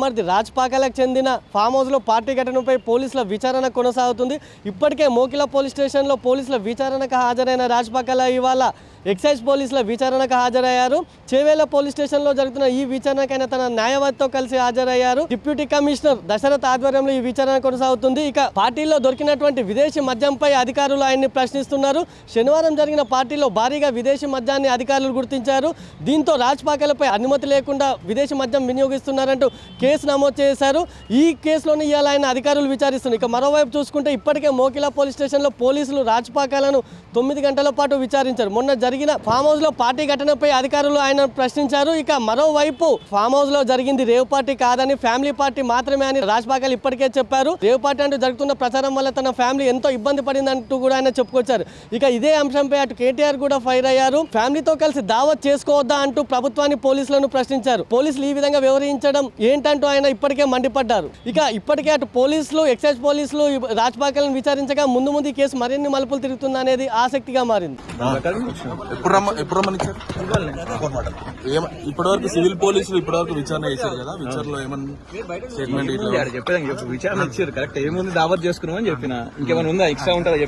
మరి రాజ్పాకాలకు చెందిన ఫామ్ హౌస్లో పార్టీ ఘటనపై పోలీసుల విచారణ కొనసాగుతుంది. ఇప్పటికే మోకిలా పోలీస్ స్టేషన్లో పోలీసుల విచారణకు హాజరైన రాజ్పాకాల ఇవాళ ఎక్సైజ్ పోలీసుల విచారణకు హాజరయ్యారు. చేవేళ్ల పోలీస్ స్టేషన్లో జరుగుతున్న ఈ విచారణకైనా తన న్యాయవాదితో కలిసి హాజరయ్యారు. డిప్యూటీ కమిషనర్ దశరథ్ ఆధ్వర్యంలో ఈ విచారణ కొనసాగుతుంది. ఇక పార్టీలో దొరికినటువంటి విదేశీ మద్యంపై అధికారులు ఆయన్ని ప్రశ్నిస్తున్నారు. శనివారం జరిగిన పార్టీలో భారీగా విదేశీ మద్యాన్ని అధికారులు గుర్తించారు. దీంతో రాజ్పాకాలపై అనుమతి లేకుండా విదేశీ మద్యం వినియోగిస్తున్నారంటూ కేసు నమోదు చేశారు. ఈ కేసులోని ఇవాళ ఆయన అధికారులు విచారిస్తున్నారు. ఇక మరోవైపు చూసుకుంటే ఇప్పటికే మోకిలా పోలీస్ స్టేషన్లో పోలీసులు రాజ్పాకాలను 9 గంటల పాటు విచారించారు. మొన్న జరిగిన ఫామ్ హౌస్ లో పార్టీ ఘటనపై అధికారులు ఆయన ప్రశ్నించారు. ఇక మరోవైపు ఫామ్ హౌస్ లో జరిగింది రేవ్ పార్టీ కాదని ఫ్యామిలీ పార్టీ మాత్రమే అని రాజ్పాకాల్ ఇప్పటికే చెప్పారు. రేవ్ పార్టీ అంటూ జరుగుతున్న ప్రచారం వల్ల తన ఫ్యామిలీ ఎంతో ఇబ్బంది పడిందంటూ కూడా ఆయన చెప్పుకొచ్చారు. ఇక ఇదే అంశంపై అటు కేటీఆర్ కూడా ఫైర్ అయ్యారు. ఫ్యామిలీతో కలిసి దావత్ చేసుకోవద్దా అంటూ ప్రభుత్వాన్ని పోలీసులను ప్రశ్నించారు. పోలీసులు ఈ విధంగా వ్యవహరించడం ఏంటంటూ ఆయన ఇప్పటికే మండిపడ్డారు. ఇక ఇప్పటికే అటు పోలీసులు ఎక్సైజ్ పోలీసులు రాజ్పాకాలను విచారించగా ముందు ఈ కేసు మరిన్ని మలుపులు తిరుగుతుంది అనేది ఆసక్తిగా మారింది. ఇప్పటివరకు సివిల్ పోలీసులు ఇప్పటివరకు విచారణ చేశారు కదా, విచారణలో ఏమన్నా స్టేట్మెంట్ విచారణ ఇచ్చారు. కరెక్ట్ ఏముంది దావత్ చేసుకున్నామని చెప్పిన, ఇంకేమైనా ఉందా ఎక్స్ట్రా ఉంటుందా?